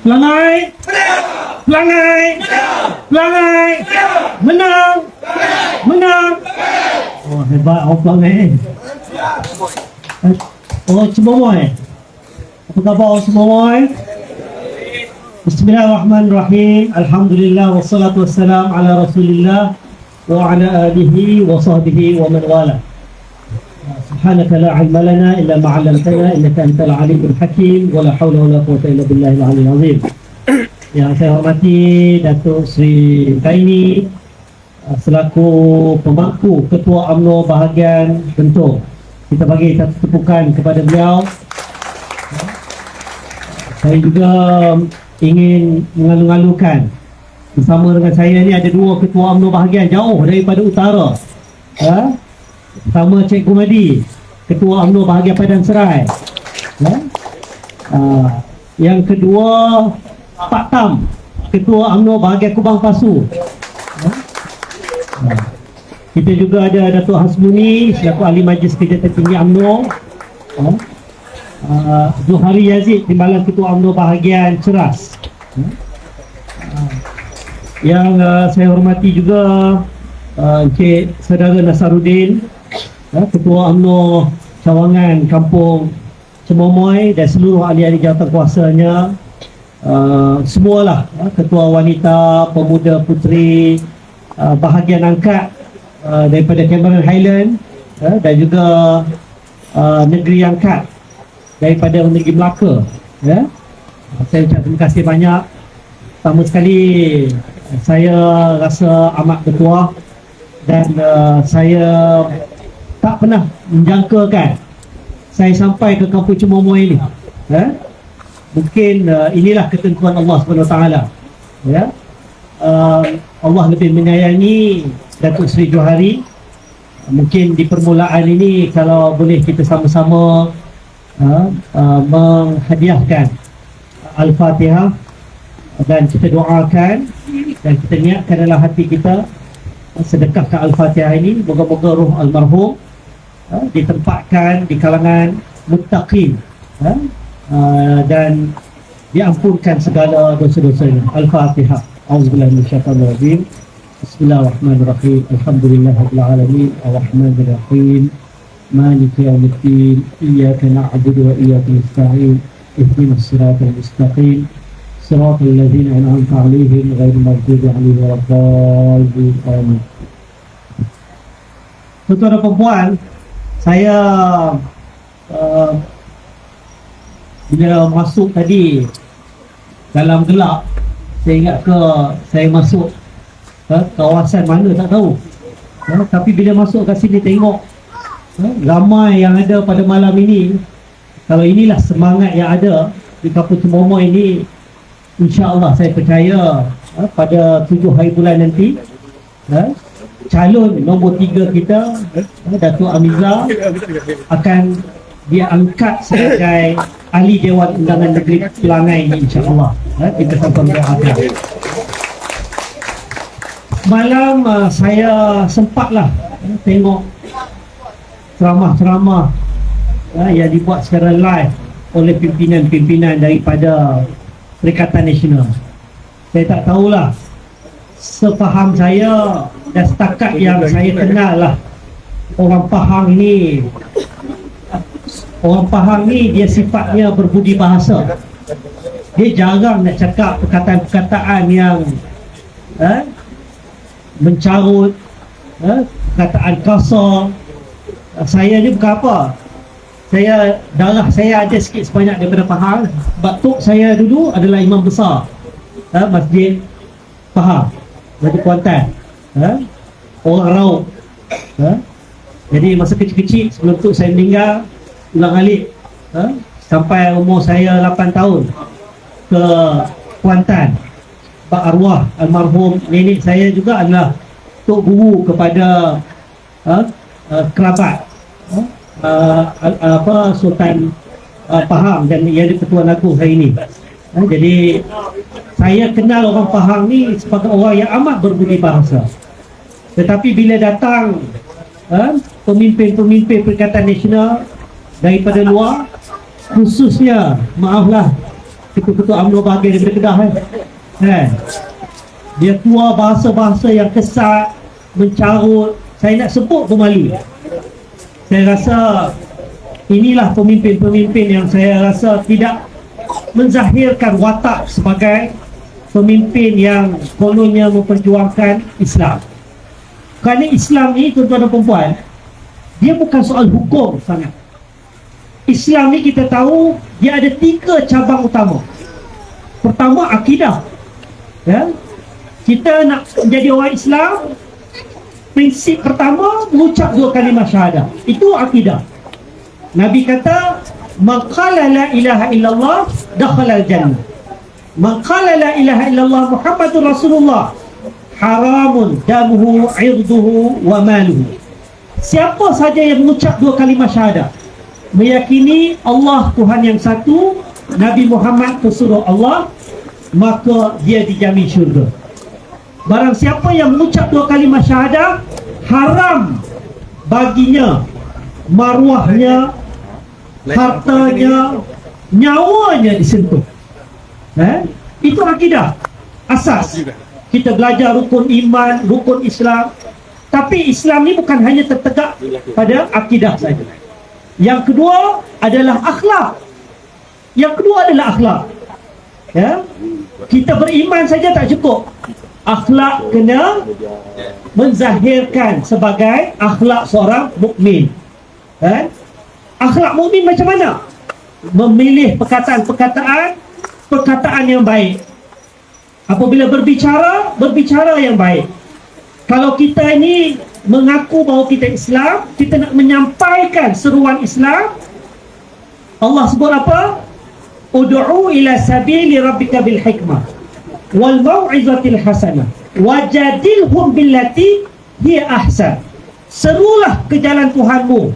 Pelangai. Pelangai. Pelangai. Menang. Menang. Oh, hebat orang pelangai. Oh, Cemomoy. Apa khabar orang Cemomoy? Bismillahirrahmanirrahim. Alhamdulillah wassalatu wassalam ala Rasulillah wa ala alihi wa sahbihi wa man wala. Subhanaka la ilma lana illa ma 'allamtana innaka antal alimul hakim wa la haula wa la quwwata illa billahil aliyyil azim. Yang saya hormati Datuk Sri Kaini selaku pemangku Ketua UMNO bahagian Bentor. Kita bagi satu tepukan kepada beliau. Saya juga ingin mengalu-alukan bersama dengan saya ni ada dua ketua UMNO bahagian jauh daripada utara. Pertama Cikgu Madi, Ketua UMNO bahagian Padang Serai. Yang kedua Pak Tam, Ketua UMNO bahagian Kubang Pasu. Kita juga ada Datuk Hasmuni selaku Ahli Majlis Kerja Tertinggi UMNO. Zuhari Yazid, Timbalan Ketua UMNO bahagian Ceras. Yang saya hormati juga Encik Saudara Nasaruddin, Ketua UMNO Cawangan Kampung Cemomoy dan seluruh ahli-ahli jawatankuasanya, semualah Ketua Wanita, Pemuda Puteri, bahagian angkat daripada Cameron Highland dan juga negeri angkat daripada negeri Melaka. Saya ucap terima kasih banyak. Pertama sekali saya rasa amat bertuah dan saya tak pernah menjangkakan saya sampai ke Kampung Cemomoy ini. Mungkin inilah ketentuan Allah SWT. Allah lebih menyayangi Datuk Seri Johari. Mungkin di permulaan ini kalau boleh kita sama-sama menghadiahkan Al-Fatihah dan kita doakan dan kita niatkan dalam hati kita sedekahkan Al-Fatihah ini. Moga-moga roh almarhum ditempatkan di kalangan muttaqin dan diampunkan segala dosa-dosanya. Al-Fatihah. Auzubillahi minasyaitonir rajim. Bismillahirrahmanirrahim. Alhamdulillahirabbil alamin. Arrahmanir rahim. Maliki yaumiddin. Iyyaka na'budu wa iyyaka nasta'in. Ihdinas siratal mustaqim. Siratal ladzina an'amta 'alaihim ghairil maghdubi 'alaihim waladdallin. Amin. Tuan-tuan dan puan, saya bila masuk tadi dalam gelap, saya ingat ke saya masuk kawasan mana tak tahu. Tapi bila masuk ke sini tengok ramai yang ada pada malam ini. Kalau inilah semangat yang ada di Kampung Cemomoy ini, insya-Allah saya percaya pada 7 hari bulan nanti calon nombor 3 kita, Datuk Amiza, akan dia angkat sebagai ahli Dewan Undangan Negeri Pelangai ini, insya-Allah. Kita sama-sama doakan. Malam saya sempatlah tengok ceramah-ceramah yang dibuat secara live oleh pimpinan-pimpinan daripada Perikatan Nasional. Saya tak tahulah, sepaham saya dan setakat yang saya kenal lah, orang Pahang ni dia sifatnya berbudi bahasa. Dia jarang nak cakap perkataan-perkataan yang mencarut, perkataan kasar. Saya ni bukan apa, darah saya ada sikit sebanyak daripada Pahang. Batuk saya dulu adalah imam besar Masjid Pahang, Masjid Kuantan, orang Raub. Jadi masa kecil-kecil sebelum tu saya meninggal ulang alik, sampai umur saya 8 tahun ke Kuantan. Pak arwah almarhum nenek saya juga adalah tok guru kepada kerabat Sultan Pahang dan ia ada Ketua Agung hari ini. Jadi saya kenal orang Pahang ni sebagai orang yang amat berbudi bahasa. Tetapi bila datang pemimpin-pemimpin Perikatan Nasional daripada luar, khususnya maaflah ketua-ketua UMNO bahagian daripada Kedah dia keluar bahasa-bahasa yang kesat, mencarut, saya nak sebut pun malu. Saya rasa inilah pemimpin-pemimpin yang saya rasa tidak menzahirkan watak sebagai pemimpin yang kononnya memperjuangkan Islam. Kerana Islam ni, tuan-tuan dan perempuan, dia bukan soal hukum sangat. Islam ni kita tahu dia ada 3 cabang utama. Pertama, akidah. Kita nak menjadi orang Islam, prinsip pertama mengucap 2 kalimah syahadah. Itu akidah. Nabi kata, man qala la ilaha illallah dakhala al-jannah. Man qala la ilaha illallah Muhammadur Rasulullah haramun damuhu irduhu wa maluhu. Siapa saja yang mengucap 2 kalimah syahadah, meyakini Allah Tuhan yang satu, Nabi Muhammad pesuruh Allah, maka dia dijamin syurga. Barang siapa yang mengucap 2 kalimah syahadah, haram baginya maruahnya, hartanya, nyawanya disentuh. Itu akidah asas. Kita belajar rukun iman, rukun Islam. Tapi Islam ni bukan hanya tertegak pada akidah saja. Yang kedua adalah akhlak. Kita beriman saja tak cukup. Akhlak kena menzahirkan sebagai akhlak seorang mukmin. Akhlak mukmin macam mana? Memilih perkataan yang baik. Apabila berbicara yang baik. Kalau kita ini mengaku bahawa kita Islam, kita nak menyampaikan seruan Islam, Allah sebut apa? Ud'u ila sabili rabbika bil hikmah wal mau'izatil hasanah wajadilhum billati hiya ahsan. Serulah ke jalan Tuhanmu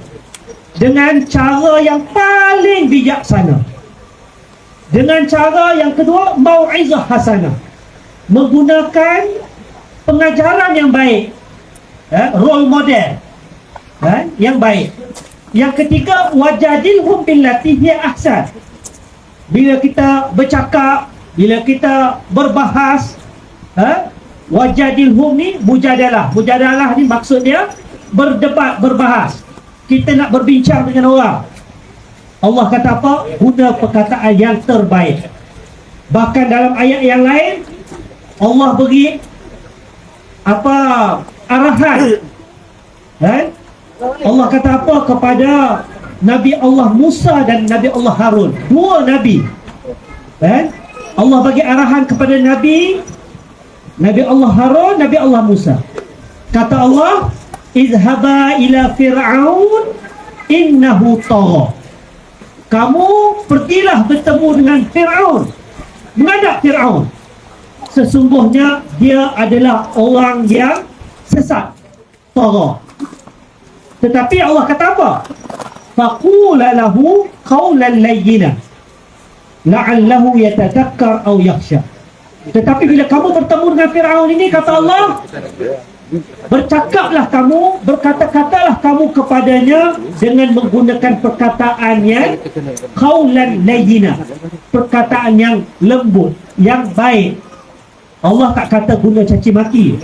dengan cara yang paling bijaksana. Dengan cara yang kedua, mau'izah hasanah, menggunakan pengajaran yang baik, role model yang baik. Yang ketiga, wajadilhum billati hiya ahsan. Bila kita bercakap, bila kita berbahas, wajadilhum ni mujadalah. Mujadalah ni maksud dia berdebat, berbahas. Kita nak berbincang dengan orang. Allah kata apa? Guna perkataan yang terbaik. Bahkan dalam ayat yang lain, Allah beri apa arahan. Allah kata apa kepada Nabi Allah Musa dan Nabi Allah Harun, 2 Nabi. Allah bagi arahan kepada Nabi Allah Harun, Nabi Allah Musa. Kata Allah, izhaba ila fir'aun innahu tagha. Kamu pergilah bertemu dengan Fir'aun, menghadap Fir'aun. Sesungguhnya dia adalah orang yang sesat, tagha. Tetapi Allah kata apa? Faqula lahu qawlan layyina la'allahu yatadhakkar aw yakhsha. Tetapi bila kamu bertemu dengan Fir'aun ini, kata Allah, bercakaplah kamu, berkata-katalah kamu kepadanya dengan menggunakan perkataan yang qawlan layyina, perkataan yang lembut, yang baik. Allah tak kata guna caci maki.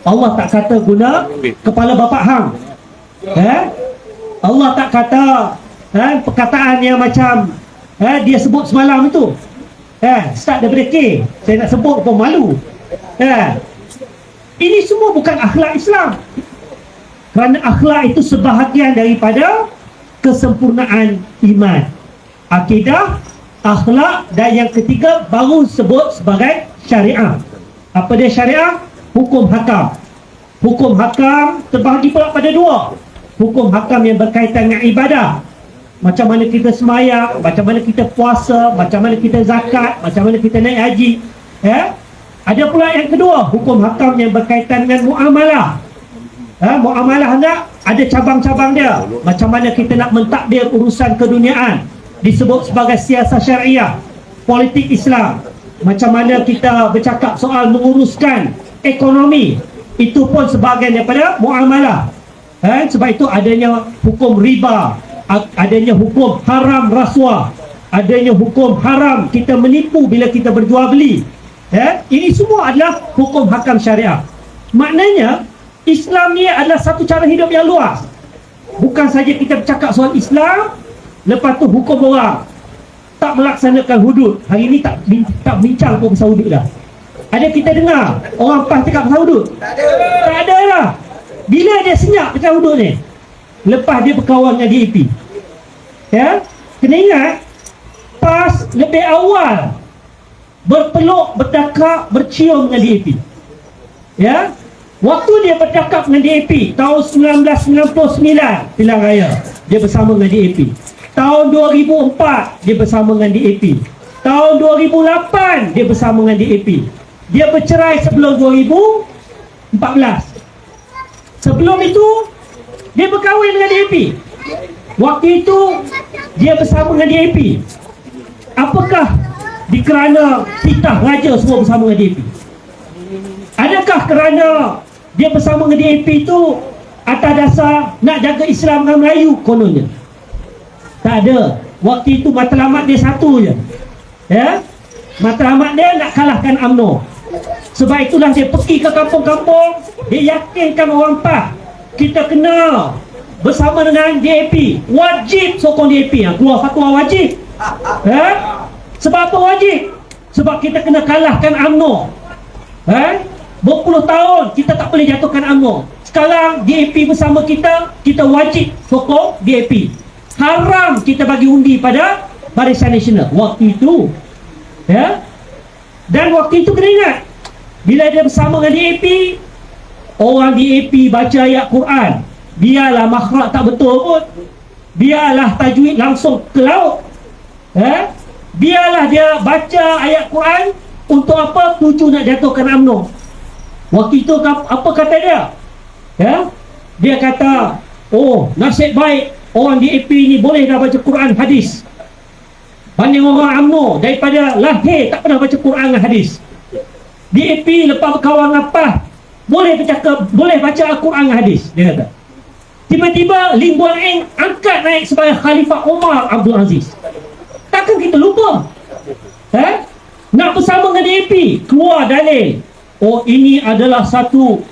Allah tak kata guna kepala bapak hang. Allah tak kata perkataan yang macam dia sebut semalam itu. Start daripada K, saya nak sebut pun malu. Ini semua bukan akhlak Islam. Kerana akhlak itu sebahagian daripada kesempurnaan iman. Akidah, akhlak, dan yang ketiga baru sebut sebagai syariah. Apa dia syariah? Hukum hakam. Hukum hakam terbahagi pula pada 2. Hukum hakam yang berkaitan dengan ibadah. Macam mana kita semayang, macam mana kita puasa, macam mana kita zakat, macam mana kita naik haji. Ada pula yang kedua, hukum hakam yang berkaitan dengan muamalah. Muamalah enggak, ada cabang-cabang dia. Macam mana kita nak mentadbir urusan keduniaan, disebut sebagai siasat syariah. Politik Islam, macam mana kita bercakap soal menguruskan ekonomi, itu pun sebahagian daripada muamalah. Sebab itu adanya hukum riba, adanya hukum haram rasuah, adanya hukum haram kita menipu bila kita berjual beli. Ini semua adalah hukum hakam syariah. Maknanya Islam ni adalah satu cara hidup yang luas. Bukan saja kita bercakap soal Islam, lepas tu hukum orang tak melaksanakan hudud. Hari ni tak bincang pun pasal hudud dah. Ada kita dengar orang PAS cakap pasal hudud? Tak ada lah. Bila dia senyap pasal hudud ni? Lepas dia berkawan dengan DAP. Kena ingat, PAS lebih awal berpeluk, berdakap, bercium dengan DAP. Waktu dia berdakap dengan DAP tahun 1999 pilihan raya, dia bersama dengan DAP. Tahun 2004 dia bersama dengan DAP. Tahun 2008 dia bersama dengan DAP. Dia bercerai sebelum 2014. Sebelum itu dia berkahwin dengan DAP. Waktu itu dia bersama dengan DAP. Apakah kerana titah raja semua bersama dengan DAP? Adakah kerana dia bersama dengan DAP itu atas dasar nak jaga Islam dengan Melayu kononnya? Tak ada. Waktu itu matlamat dia satu je. Matlamat dia nak kalahkan UMNO. Sebab itulah dia pergi ke kampung-kampung, dia yakinkan orang PAS, kita kena bersama dengan DAP. Wajib sokong DAP. Keluar fatwa wajib. Sebab apa wajib? Sebab kita kena kalahkan UMNO. Berpuluh tahun kita tak boleh jatuhkan UMNO. Sekarang DAP bersama kita, kita wajib sokong DAP. Haram kita bagi undi pada Barisan Nasional waktu itu. Dan waktu itu kena ingat, bila dia bersama dengan DAP, orang DAP baca ayat Quran, biarlah makhraj tak betul pun, biarlah tajwid langsung ke laut, biarlah dia baca ayat Quran. Untuk apa? Tuju nak jatuhkan UMNO. Waktu itu apa kata dia? Dia kata, oh, nasib baik orang DAP ni boleh dah baca Quran hadis, banding orang UMNO daripada lahir tak pernah baca Quran dan hadis. DAP lepas berkawan dengan PAS boleh baca Al-Quran dan hadis, dia kata. Tiba-tiba Lim Guan Eng angkat naik sebagai Khalifah Umar Abdul Aziz. Takkan kita lupa? Nak bersama dengan DAP, keluar dalil, oh ini adalah satu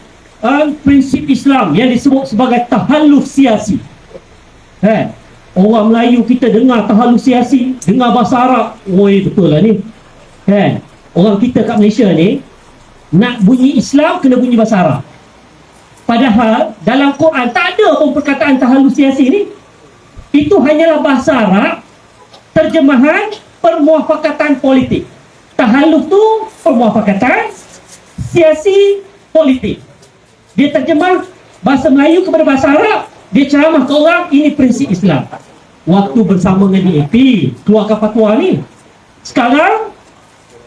prinsip Islam yang disebut sebagai tahalluf siasi. Orang Melayu kita dengar tahalluf siasi, dengar bahasa Arab, oi betul lah ni. Orang kita kat Malaysia ni nak bunyi Islam kena bunyi bahasa Arab. Padahal dalam Quran tak ada pun perkataan tahalluf siasi ni. Itu hanyalah bahasa Arab, terjemahan permuafakatan politik. Tahalluf tu permuafakatan, siasi politik. Dia terjemah bahasa Melayu kepada bahasa Arab, dia ceramah ke orang, ini prinsip Islam. Waktu bersama dengan DAP keluarkan fatwa ni. Sekarang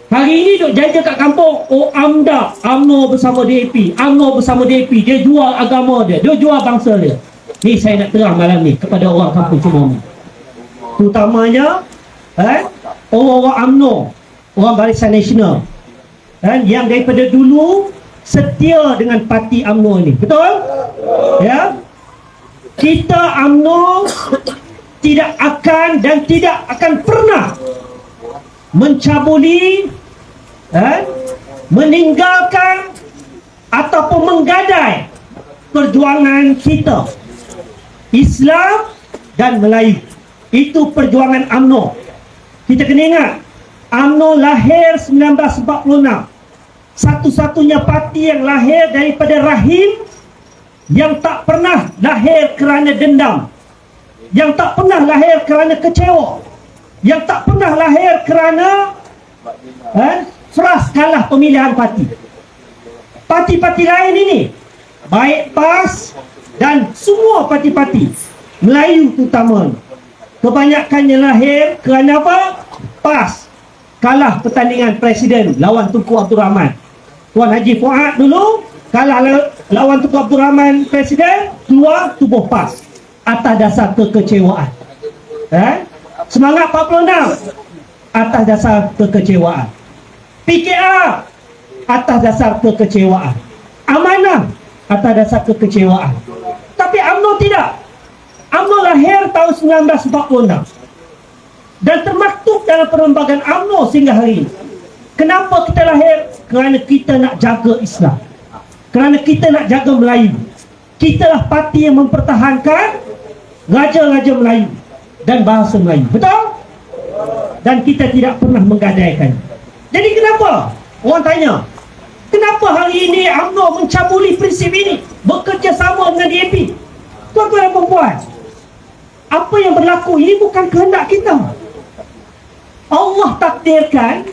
hari ini duk jaga kat kampung, oh UMNO bersama DAP, UMNO bersama DAP, dia jual agama dia jual bangsa dia. Ni saya nak terang malam ni kepada orang kampung Cimong ni, terutamanya orang-orang UMNO, orang Barisan Nasional, yang daripada dulu setia dengan parti UMNO ini. Betul? Kita UMNO tidak akan dan tidak akan pernah mencabuli, meninggalkan ataupun menggadai perjuangan kita Islam dan Melayu. Itu perjuangan UMNO. Kita kena ingat, UMNO lahir 1946. Satu-satunya parti yang lahir daripada rahim, yang tak pernah lahir kerana dendam, yang tak pernah lahir kerana kecewa, yang tak pernah lahir kerana frust kalah pemilihan parti. Parti-parti lain ini, baik PAS dan semua parti-parti Melayu terutama, kebanyakannya lahir kerana apa? PAS kalah pertandingan presiden lawan Tunku Abdul Rahman. Tuan Haji Fuad dulu kalah lawan Tunku Abdul Rahman presiden, keluar tubuh PAS atas dasar kekecewaan. Semangat 46 atas dasar kekecewaan. PKR atas dasar kekecewaan. Amanah atas dasar kekecewaan. Tapi UMNO tidak. UMNO lahir tahun 1946. dan termaktub dalam perlembagaan UMNO sehingga hari ini. Kenapa kita lahir? Kerana kita nak jaga Islam, kerana kita nak jaga Melayu. Kita lah parti yang mempertahankan raja-raja Melayu dan bahasa Melayu. Betul? Dan kita tidak pernah menggadaikan. Jadi kenapa? Orang tanya, kenapa hari ini UMNO mencabuli prinsip ini, bekerjasama dengan DAP? Tuan-tuan dan puan-puan, apa yang berlaku ini bukan kehendak kita. Allah takdirkan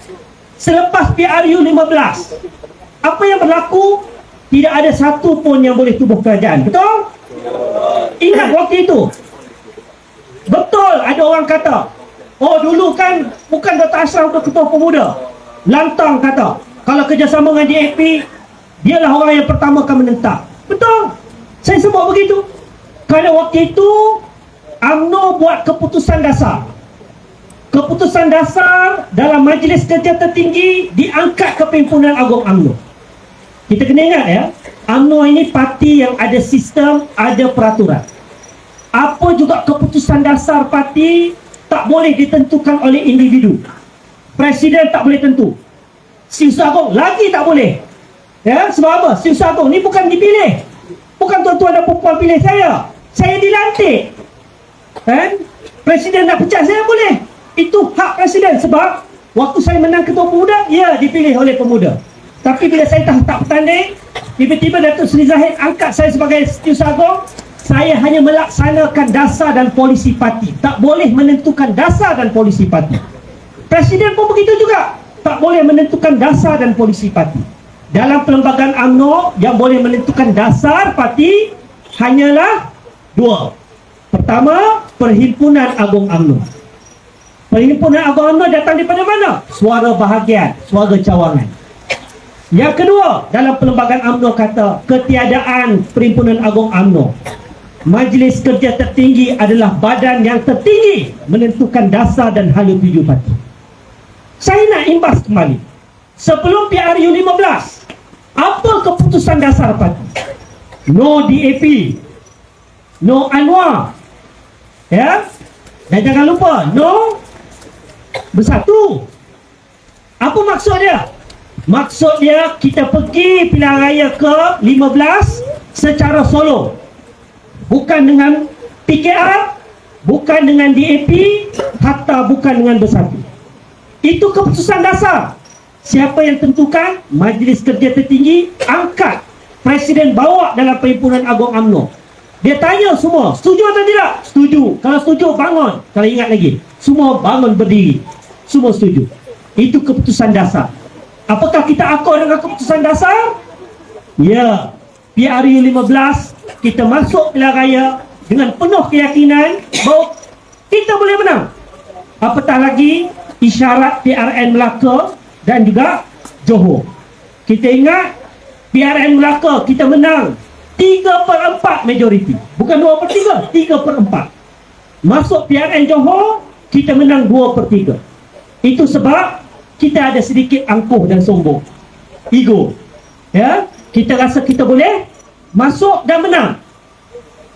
selepas PRU 15. Apa yang berlaku? Tidak ada satu pun yang boleh tubuh kerajaan. Betul? Ingat waktu itu. Betul ada orang kata, oh dulu kan bukan Dr. Ashraf ketua pemuda. Lantang kata, kalau kerjasama dengan DAP, dialah orang yang pertama akan menentang. Betul? Saya sebut begitu. Kerana waktu itu UMNO buat keputusan dasar. Keputusan dasar dalam Majlis Kerja Tertinggi diangkat ke Pimpinan Agung UMNO. Kita kena ingat ya, UMNO ini parti yang ada sistem, ada peraturan. Apa juga keputusan dasar parti tak boleh ditentukan oleh individu. Presiden tak boleh tentu. Siusu Agung lagi tak boleh. Ya, sebab apa? Siusu Agung ni bukan dipilih. Bukan tuan-tuan dan puan pilih saya. Saya dilantik. Kan? Presiden nak pecat saya boleh. Itu hak presiden sebab waktu saya menang ketua pemuda, ya dipilih oleh pemuda. Tapi bila saya tak bertanding, tiba-tiba Datuk Seri Zahid angkat saya sebagai Setiausaha Agung. Saya hanya melaksanakan dasar dan polisi parti, tak boleh menentukan dasar dan polisi parti. Presiden pun begitu juga, tak boleh menentukan dasar dan polisi parti. Dalam perlembagaan UMNO, yang boleh menentukan dasar parti hanyalah dua. Pertama, Perhimpunan Agung UMNO. Perhimpunan Agung UMNO datang daripada mana? Suara bahagian, suara cawangan. Yang kedua, dalam perlembagaan UMNO kata ketiadaan Perhimpunan Agung UMNO. Majlis Kerja Tertinggi adalah badan yang tertinggi menentukan dasar dan hala tuju parti. Saya nak imbas kembali. Sebelum PRU 15, apa keputusan dasar parti? No DAP, no Anwar. Ya? Dan jangan lupa, no Bersatu. Apa maksud dia? Maksud dia kita pergi pilihan raya ke 15 secara solo. Bukan dengan PKR, bukan dengan DAP, hatta bukan dengan Bersatu. Itu keputusan dasar. Siapa yang tentukan? Majlis Kerja Tertinggi angkat. Presiden bawa dalam Perhimpunan Agung UMNO. Dia tanya semua, setuju atau tidak? Setuju. Kalau setuju, bangun. Kalau ingat lagi, semua bangun berdiri. Semua setuju. Itu keputusan dasar. Apakah kita akur dengan keputusan dasar? Ya. PRU 15, kita masuk pilihan raya dengan penuh keyakinan bahawa kita boleh menang. Apatah lagi isyarat PRN Melaka dan juga Johor. Kita ingat PRN Melaka kita menang 3/4 majoriti. Bukan 2/3, 3/4. Masuk PRN Johor, kita menang 2/3. Itu sebab kita ada sedikit angkuh dan sombong, ego. Ya, kita rasa kita boleh masuk dan menang.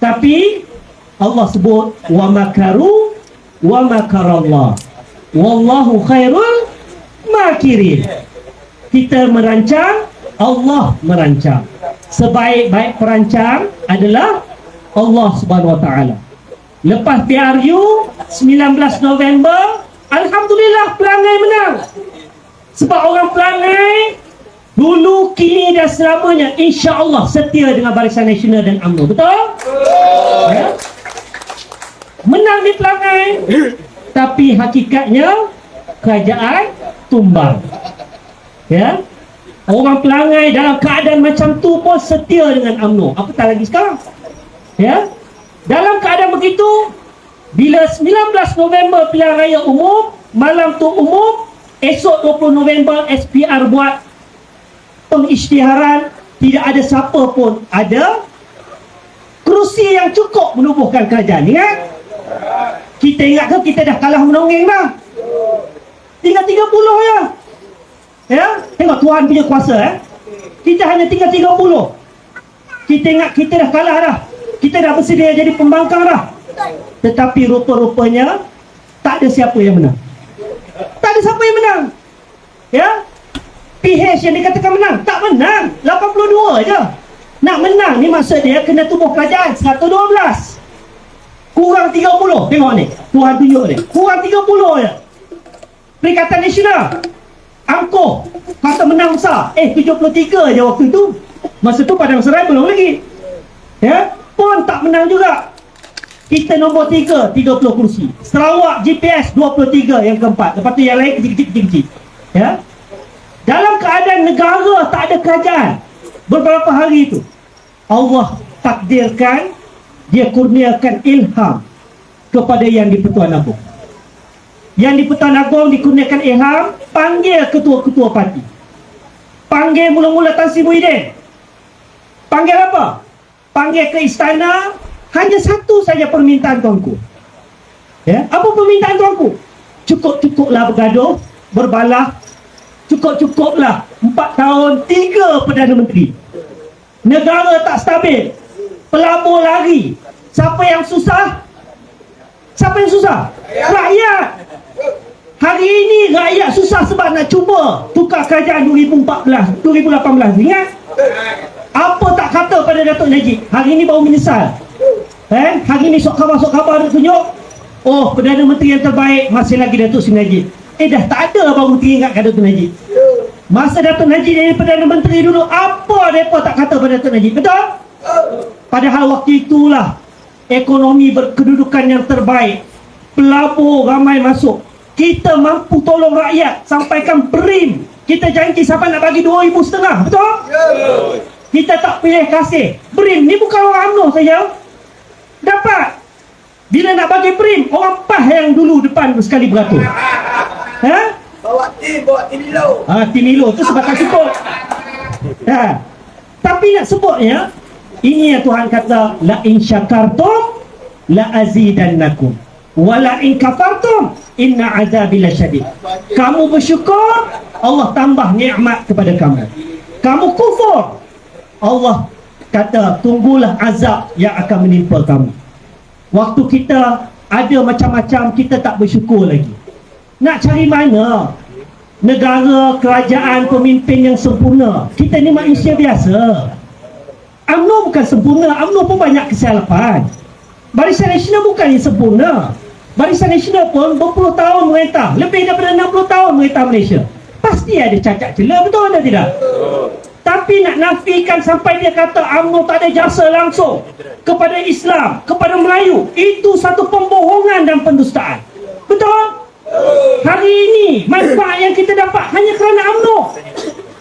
Tapi Allah sebut wa makaru wa makarallah wallahu khairul makirin. Kita merancang, Allah merancang. Sebaik-baik perancang adalah Allah Subhanahu wa taala. Lepas PRU 19 November, alhamdulillah Pelangai menang. Sebab orang Pelangai dulu, kini dan selamanya insya-Allah setia dengan Barisan Nasional dan UMNO. Betul? Ya? Menang di Pelangai, tapi hakikatnya kerajaan tumbang. Ya? Orang Pelangai dalam keadaan macam tu pun setia dengan UMNO. Apatah lagi sekarang. Ya? Dalam keadaan begitu, bila 19 November pilihan raya umum, malam tu umum, esok 20 November SPR buat pengisytiharan, tidak ada siapa pun ada kerusi yang cukup menubuhkan kerajaan. Ingat? Kita ingat ke kita dah kalah menongeng dah? Tinggal 30 ya. Ya? Tengok Tuhan punya kuasa. Kita hanya tinggal 30. Kita ingat kita dah kalah dah. Kita dah bersedia jadi pembangkang dah. Tetapi rupa-rupanya tak tak ada siapa yang menang. Tak ada siapa yang menang. Ya, PH yang dikatakan menang, tak menang. 82 je. Nak menang ni maksud dia kena tubuh kerajaan 112 kurang 30. Tengok ni, Tuhan tunjuk ni, kurang 30 je. Perikatan Nasional angkuh kata menang besar, 73 je waktu tu. Masa tu Padang Serai belum lagi, ya, pun tak menang juga. Kita nombor 3, 30 kursi. Sarawak GPS 23 yang keempat. Lepas tu yang lain kecil-kecil. Ya, dalam keadaan negara tak ada kerajaan beberapa hari itu, Allah takdirkan, dia kurniakan ilham kepada yang di-Pertuan Agong. Yang di-Pertuan Agong dikurniakan ilham, panggil ketua-ketua parti. Panggil mula-mula Tan Sri Muhyiddin. Panggil apa? Panggil ke istana. Hanya satu saja permintaan tuanku. Ya, apa permintaan tuanku? Cukup-cukuplah bergaduh, berbalah. Cukup-cukuplah 4 tahun 3 Perdana Menteri. Negara tak stabil, pelabur lari. Siapa yang susah? Siapa yang susah? Rakyat. Hari ini rakyat susah sebab nak cuba tukar kerajaan 2014, 2018. Ingat? Apa tak kata pada Datuk Najib? Hari ini baru menyesal. Hari ini sok khabar nak tunjuk, oh, Perdana Menteri yang terbaik masih lagi Datuk Seri Najib. Dah tak ada baru menteri ingatkan Datuk Najib. Masa Datuk Najib jadi Perdana Menteri dulu, apa mereka tak kata pada Datuk Najib? Betul? Padahal waktu itulah ekonomi berkedudukan yang terbaik, pelabur ramai masuk, kita mampu tolong rakyat, sampaikan BRIM. Kita janji siapa nak bagi 2,500, betul? Kita tak pilih kasih. BRIM ni bukan orang UMNO saja dapat. Bila nak bagi BRIM, orang PAS yang dulu depan sekali beratur. Bawa tim Milo. Tim Milo tu sebab tak cukup. Tapi nak sebutnya, ini yang Tuhan kata, la in syakartum la azidannakum wa la in kafartum inna azabi lasyadid. Kamu bersyukur, Allah tambah nikmat kepada kamu. Kamu kufur, Allah kata tunggulah azab yang akan menimpa kamu. Waktu kita ada macam-macam, kita tak bersyukur lagi. Nak cari mana negara, kerajaan, pemimpin yang sempurna? Kita ni manusia biasa. UMNO bukan sempurna. UMNO pun banyak kesilapan. Barisan Nasional bukan yang sempurna. Barisan Nasional pun berpuluh tahun merintah, lebih daripada 60 tahun merintah Malaysia. Pasti ada cacat celah, betul atau tidak? Tapi nak nafikan sampai dia kata UMNO tak ada jasa langsung kepada Islam, kepada Melayu, itu satu pembohongan dan pendustaan. Betul? Hari ini manfaat yang kita dapat hanya kerana UMNO.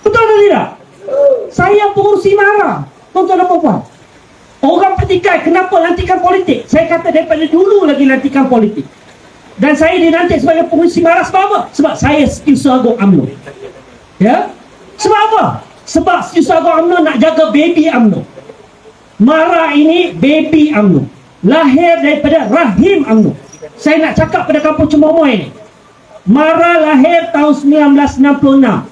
Betul atau tidak? Saya pengurusi marah, tuan-tuan dan puan-puan. Orang petikai kenapa lantikan politik? Saya kata daripada dulu lagi lantikan politik. Dan saya dilantik sebagai pengurusi marah sebab apa? Sebab saya Setiausaha Agong UMNO. Ya? Sebab apa? Sebab Setiausaha Agong UMNO nak jaga baby UMNO. Mara ini baby UMNO, lahir daripada rahim UMNO. Saya nak cakap pada kampung Cemomoy ni, Mara lahir tahun 1966.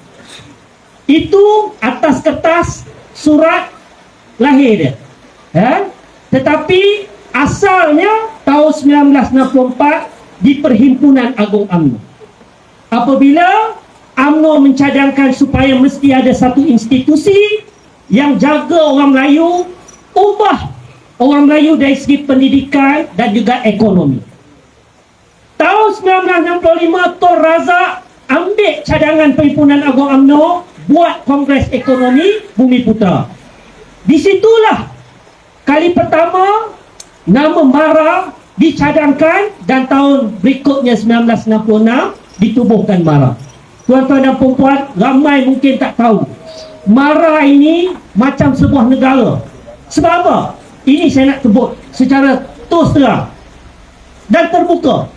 Itu atas kertas surat lahir dia. Tetapi asalnya tahun 1964 di Perhimpunan Agong UMNO. Apabila UMNO mencadangkan supaya mesti ada satu institusi yang jaga orang Melayu, ubah orang Melayu dari segi pendidikan dan juga ekonomi. Tahun 1965 Tun Razak ambil cadangan Perhimpunan Agong UMNO, buat Kongres Ekonomi Bumiputera. Disitulah kali pertama nama Mara dicadangkan, dan tahun berikutnya 1966 ditubuhkan Mara. Tuan-tuan dan puan-puan, ramai mungkin tak tahu, Mara ini macam sebuah negara. Sebab apa? Ini saya nak sebut secara terus terang dan terbuka.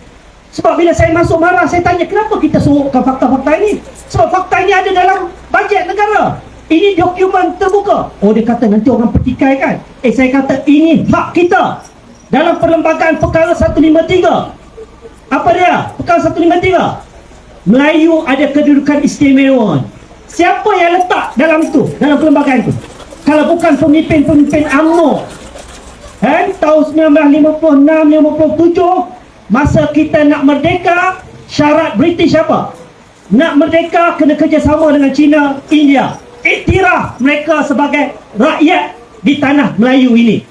Sebab bila saya masuk Mara, saya tanya kenapa kita sorokkan fakta-fakta ini. Sebab fakta ini ada dalam bajet negara. Ini dokumen terbuka. Oh, dia kata nanti orang petikai kan. Saya kata ini hak kita. Dalam perlembagaan perkara 153. Apa dia? Perkara 153. Melayu ada kedudukan istimewa. Siapa yang letak dalam itu, dalam perlembagaan itu? Kalau bukan pemimpin-pemimpin UMNO tahun 1956-57, Masa kita nak merdeka, syarat British apa? Nak merdeka kena kerjasama dengan China, India. Iktiraf mereka sebagai rakyat di tanah Melayu ini.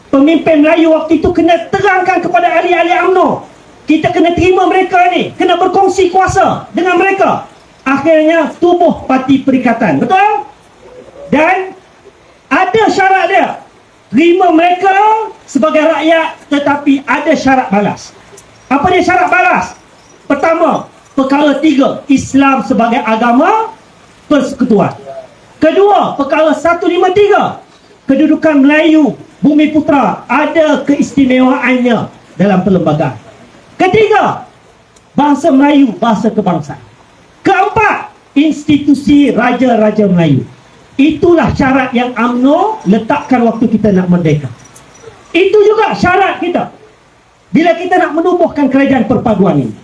Pemimpin Melayu waktu itu kena terangkan kepada ahli-ahli UMNO, kita kena terima mereka ni, kena berkongsi kuasa dengan mereka. Akhirnya tubuh Parti Perikatan, betul? Dan ada syarat dia, terima mereka sebagai rakyat, tetapi ada syarat balas. Apa dia syarat balas? Pertama, perkara 3, Islam sebagai agama persekutuan. Kedua, perkara 153, kedudukan Melayu Bumi Putra ada keistimewaannya dalam perlembagaan. Ketiga, bahasa Melayu, bahasa kebangsaan. Keempat, institusi Raja-Raja Melayu. Itulah syarat yang UMNO letakkan waktu kita nak merdeka. Itu juga syarat kita bila kita nak menubuhkan kerajaan perpaduan ini.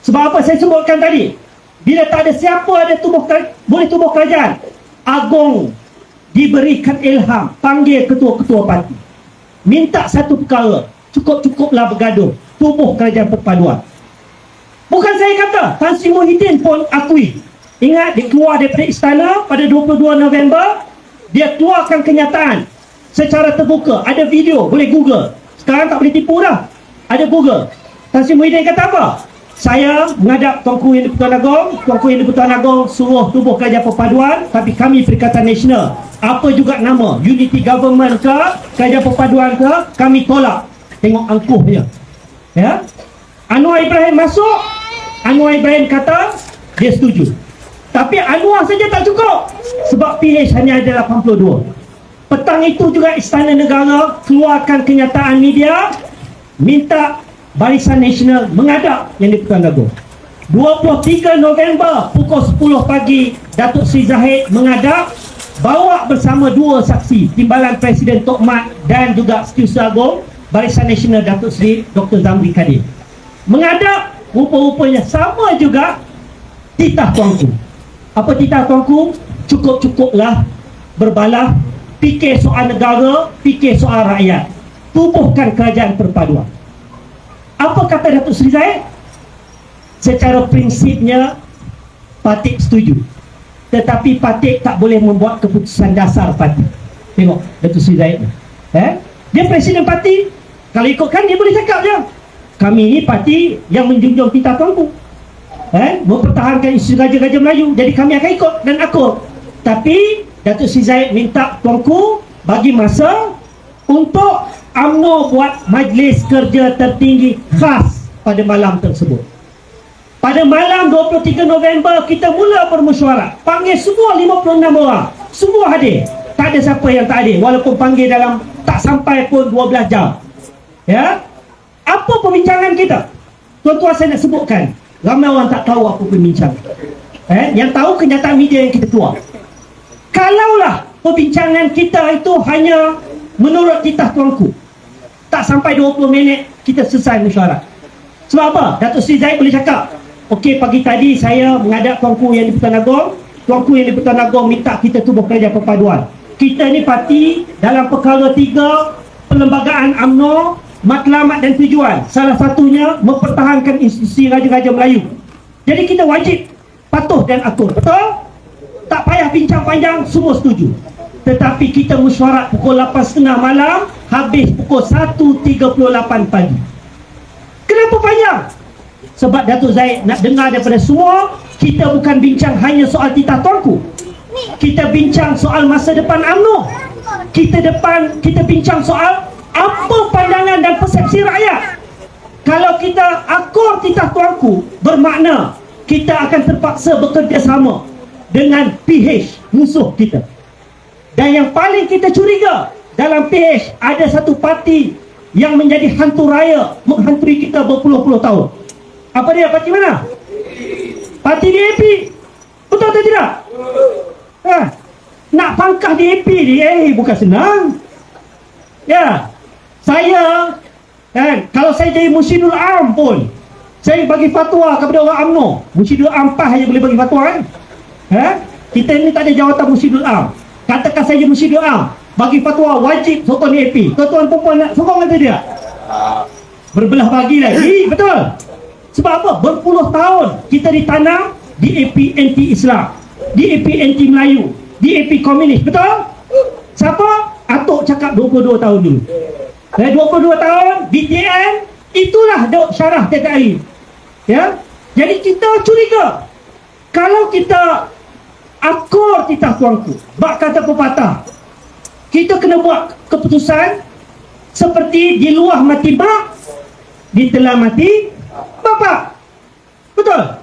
Sebab apa saya sebutkan tadi, bila tak ada siapa ada boleh tubuh kerajaan, Agong diberikan ilham, panggil ketua-ketua parti, minta satu perkara, cukup-cukuplah bergaduh, tubuh kerajaan perpaduan. Bukan saya kata, Tan Sri Muhyiddin pun akui. Ingat, dia keluar daripada istana pada 22 November, dia keluarkan kenyataan secara terbuka, ada video, boleh Google. Sekarang tak boleh tipu dah, ada Google. Tan Sri Muhyiddin kata apa? Saya menghadap Tuanku Yang di-Pertuan Agong, Tuanku Yang di-Pertuan Agong suruh tubuh kerajaan perpaduan, tapi kami Perikatan Nasional, apa juga nama, Unity Government ke, kerajaan perpaduan ke, kami tolak. Tengok angkuhnya. Ya? Anwar Ibrahim masuk, Anwar Ibrahim kata dia setuju. Tapi Anwar saja tak cukup, sebab PH hanya ada 82. Petang itu juga Istana Negara keluarkan kenyataan media, minta Barisan Nasional menghadap Yang di-Pertuan Agong. 23 November pukul 10 pagi, Datuk Seri Zahid menghadap, bawa bersama 2 saksi, Timbalan Presiden Tok Mat dan juga Setiausaha Agong Barisan Nasional Datuk Seri Dr. Zamri Kadir. Menghadap, rupa-rupanya sama juga titah tuanku. Apa titah tuanku? Cukup-cukuplah berbalah, fikir soal negara, fikir soal rakyat, tubuhkan kerajaan perpaduan. Apa kata Datuk Seri Zahid? Secara prinsipnya Patik setuju, tetapi Patik tak boleh membuat keputusan dasar parti. Tengok Datuk Seri Zahid ni, dia presiden parti. Kalau ikutkan dia boleh cakap je, kami ni parti yang menjunjung titah tuanku, mempertahankan isu Raja-Raja Melayu, jadi kami akan ikut dan akur. Tapi Datuk Seri Zahid minta tuanku bagi masa untuk UMNO buat majlis kerja tertinggi khas pada malam tersebut. Pada malam 23 November kita mula bermesyuarat, panggil semua 56 orang, semua hadir, tak ada siapa yang tak hadir, walaupun panggil dalam tak sampai pun 12 jam. Ya, apa perbincangan kita? Tuan-tuan, saya nak sebutkan, ramai orang tak tahu apa perbincangan. Yang tahu kenyataan media yang kita keluar. Kalaulah perbincangan kita itu hanya menurut titah tuanku, tak sampai 20 minit kita selesai mesyuarat. Sebab apa? Datuk Seri Zahid boleh cakap, okey, pagi tadi saya menghadap Tuanku Yang di-Pertuan Agong, Tuanku Yang di-Pertuan Agong minta kita tubuh kerajaan perpaduan. Kita ni parti dalam perkara 3 perlembagaan UMNO, matlamat dan tujuan, salah satunya mempertahankan institusi Raja-Raja Melayu. Jadi kita wajib patuh dan akur, betul? Tak payah bincang panjang, semua setuju. Tetapi kita mesyuarat pukul 8.30 malam, habis pukul 1.38 pagi. Kenapa panjang? Sebab Datuk Zahid nak dengar daripada semua, kita bukan bincang hanya soal titah tuanku, kita bincang soal masa depan UMNO. Kita bincang soal apa pandangan dan persepsi rakyat. Kalau kita akur titah tuanku, bermakna kita akan terpaksa bekerjasama dengan PH, musuh kita. Dan yang paling kita curiga, dalam PH ada satu parti yang menjadi hantu raya, menghantui kita berpuluh-puluh tahun. Apa dia? Parti mana? Parti DAP. Betul atau tidak? Nak pangkah DAP ni, bukan senang. Ya, saya kalau saya jadi Mursyidul Am pun, saya bagi fatwa kepada orang UMNO. Mursyidul Am PAS hanya boleh bagi fatwa, kita ni tak ada jawatan Mursyidul Am. Katakan saya Mursyidul Am, bagi fatwa wajib sokong DAP. Tuan-tuan perempuan nak sokong atau tidak? berbelah bagi lagi, betul? Sebab apa? Berpuluh tahun kita ditanam di AP anti-Islam, di AP anti-Melayu, di AP komunis, betul? Siapa? Atok cakap 22 tahun dulu. 22 tahun, BTN, itulah dok syarah tiap hari. Ya? Jadi kita curiga. Kalau kita akur titah tuanku, bak kata pepatah, kita kena buat keputusan seperti di luar mati mak, ditelan mati bapa. Betul?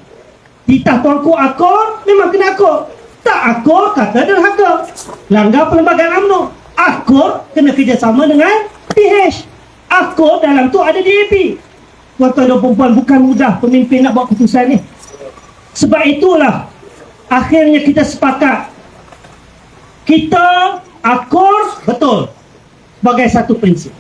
Titah tuanku akur, memang kena akur. Tak akur, kata derhaka. Langgar perlembagaan UMNO. Akur, kena kerjasama dengan PH. Akur dalam tu ada DAP. Tuan-tuan dan perempuan, bukan mudah pemimpin nak buat keputusan ni. Sebab itulah akhirnya kita sepakat, kita akur betul sebagai satu prinsip.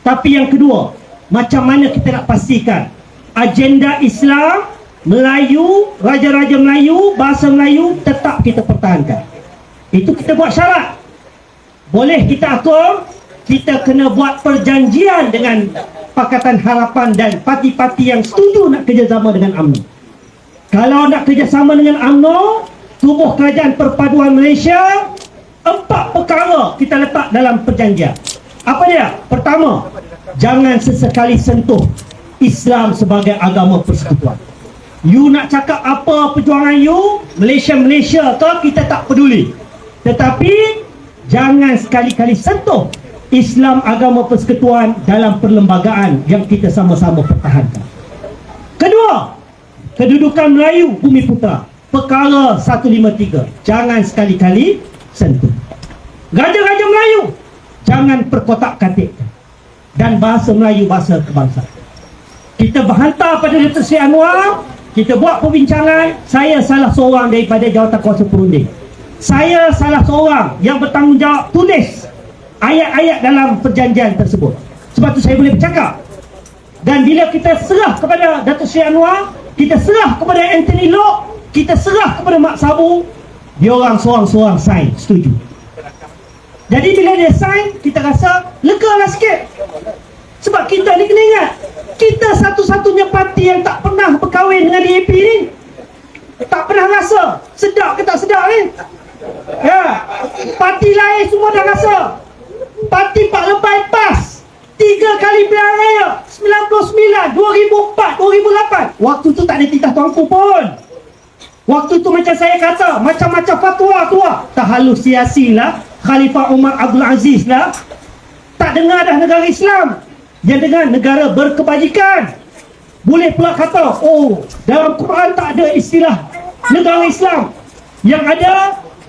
Tapi yang kedua, macam mana kita nak pastikan agenda Islam, Melayu, raja-raja Melayu, bahasa Melayu tetap kita pertahankan. Itu kita buat syarat. Boleh kita akur, kita kena buat perjanjian dengan Pakatan Harapan dan parti-parti yang setuju nak kerjasama dengan UMNO. Kalau nak kerjasama dengan UMNO, tubuh Kerajaan Perpaduan Malaysia, 4 perkara kita letak dalam perjanjian. Apa dia? Pertama, jangan sesekali sentuh Islam sebagai agama persekutuan. You nak cakap apa perjuangan you, Malaysia ke, kita tak peduli. Tetapi jangan sekali-kali sentuh Islam agama persekutuan dalam perlembagaan yang kita sama-sama pertahankan. Kedua, kedudukan Melayu Bumi Putra, perkara 153, jangan sekali-kali sentuh. Raja-raja Melayu, jangan perkotak-katikkan. Dan bahasa Melayu, bahasa kebangsaan. Kita berhantar pada Datuk Seri Anwar, kita buat perbincangan. Saya salah seorang daripada Jawatankuasa Perunding. Saya salah seorang yang bertanggungjawab tulis ayat-ayat dalam perjanjian tersebut. Sebab tu saya boleh bercakap. Dan bila kita serah kepada Datuk Seri Anwar, kita serah kepada Anthony Locke, kita serah kepada Mak Sabu, dia orang seorang-seorang sign, setuju. Jadi bila dia sign, kita rasa lega lah sikit. Sebab kita ni kena ingat, kita satu-satunya parti yang tak pernah berkahwin dengan DAP ni. Tak pernah rasa sedap ke tak sedap ni. Ya, parti lain semua dah rasa. Parti Pak Lebai PAS 3 kali pilihan raya, 99, 2004, 2008. Waktu tu tak ada titah tuanku pun. Waktu tu macam saya kata, macam-macam fatwa keluar. Tak halusinasi lah, Khalifah Umar Abdul Aziz lah. Tak dengar dah negara Islam, yang dengar negara berkebajikan. Boleh pula kata, oh, dalam Quran tak ada istilah negara Islam. Yang ada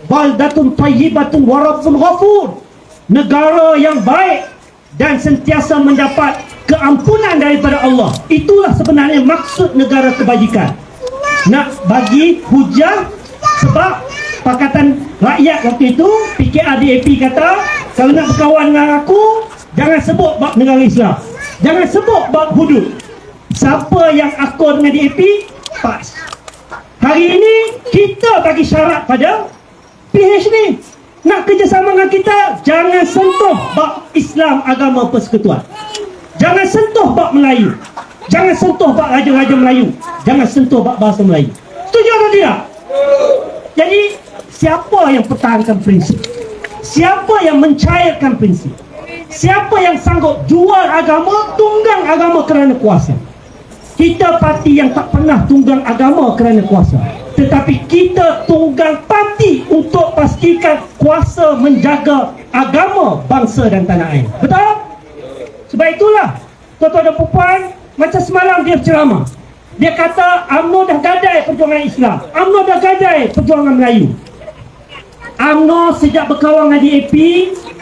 baldatun tayyibatun wa rabbun ghafur, negara yang baik dan sentiasa mendapat keampunan daripada Allah. Itulah sebenarnya maksud negara kebajikan. Nak bagi hujah, sebab Pakatan Rakyat waktu itu, PKR DAP kata, kalau nak berkawan dengan aku, jangan sebut bab negara Islam, jangan sebut bab hudud. Siapa yang akur dengan DAP, PAS. Hari ini kita bagi syarat pada PH ni, nak kerjasama dengan kita, jangan sentuh bab Islam agama persekutuan, jangan sentuh bab Melayu, jangan sentuh bab raja-raja Melayu, jangan sentuh bab bahasa Melayu. Setuju atau tidak? Jadi siapa yang pertahankan prinsip? Siapa yang mencairkan prinsip? Siapa yang sanggup jual agama, tunggang agama kerana kuasa? Kita parti yang tak pernah tunggang agama kerana kuasa, tetapi kita tunggang parti untuk pastikan kuasa menjaga agama bangsa dan tanah air. Betul? Sebab itulah, tuan-tuan dan puan, macam semalam dia berceramah, dia kata UMNO dah gadai perjuangan Islam, UMNO dah gadai perjuangan Melayu. UMNO sejak berkawan dengan DAP,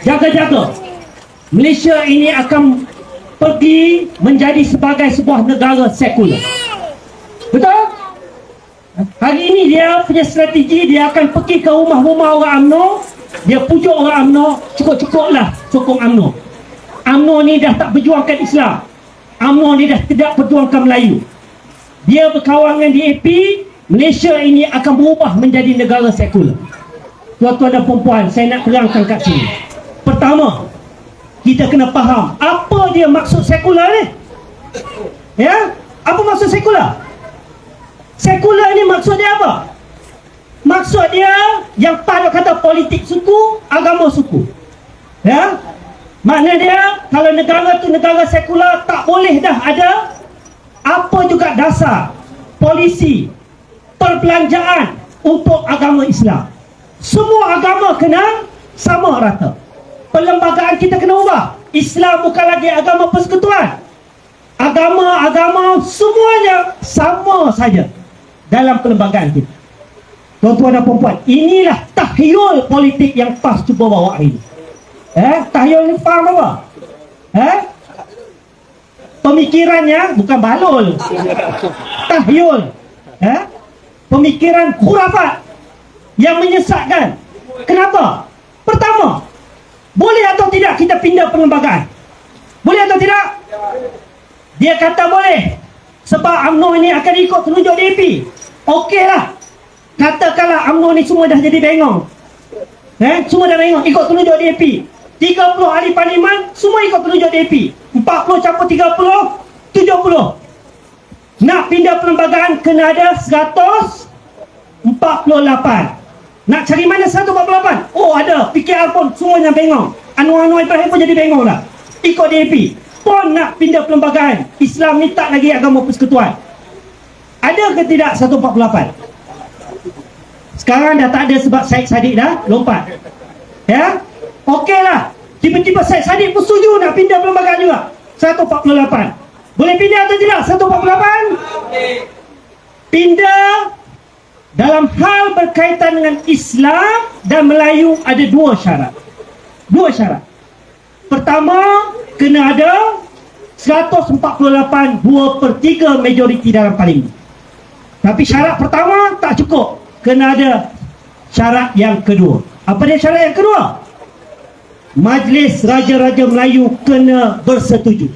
jaga-jaga Malaysia ini akan pergi menjadi sebagai sebuah negara sekular. Betul? Hari ini dia punya strategi, dia akan pergi ke rumah-rumah orang UMNO, dia pujuk orang UMNO, cukup-cukuplah sokong UMNO. UMNO ni dah tak perjuangkan Islam, UMNO ni dah tidak perjuangkan Melayu. Dia berkawan dengan DAP, Malaysia ini akan berubah menjadi negara sekular. Tuan-tuan dan perempuan, saya nak terangkan kat sini. Pertama, kita kena faham apa dia maksud sekular ni. Ya, apa maksud sekular? Sekular ini maksud dia apa? Maksud dia yang pada kata politik suku, agama suku. Ya, makna dia kalau negara tu negara sekular, tak boleh dah ada apa juga dasar polisi perbelanjaan untuk agama Islam. Semua agama kena sama rata. Perlembagaan kita kena ubah. Islam bukan lagi agama persekutuan. Agama-agama semuanya sama saja dalam perlembagaan kita. Tuan-tuan dan puan-puan, inilah tahyul politik yang PAS cuba bawa hari ini. Tahyul ni faham apa? Pemikirannya bukan balul. Tahyul. Pemikiran khurafat yang menyesatkan. Kenapa? Pertama, boleh atau tidak kita pindah perlembagaan? Boleh atau tidak? Dia kata boleh. Sebab UMNO ini akan ikut telunjuk DAP. Okeylah. Katakanlah UMNO ni semua dah jadi bengong. Semua dah bengong ikut telunjuk DAP. 30 ahli parlimen semua ikut telunjuk DAP. 40 campur 30, 70. Nak pindah perlembagaan kena ada 148. Nak cari mana 148? Oh ada, PKR pun semuanya bengong. Anwar Ibrahim pun jadi bengong dah. Ikut DAP. Pun nak pindah perlembagaan. Islam ni tak lagi agama persekutuan. Ada ke tidak 148? Sekarang dah tak ada sebab Syed Saddiq dah lompat. Ya? Okeylah. Tiba-tiba Syed Saddiq pun setuju nak pindah perlembagaan juga. 148. Boleh pindah atau tidak 148? Pindah dalam hal berkaitan dengan Islam dan Melayu ada dua syarat. Dua syarat. Pertama, kena ada 148 2/3 majoriti dalam parlimen. Tapi syarat pertama tak cukup. Kena ada syarat yang kedua. Apa dia syarat yang kedua? Majlis Raja-Raja Melayu kena bersetuju.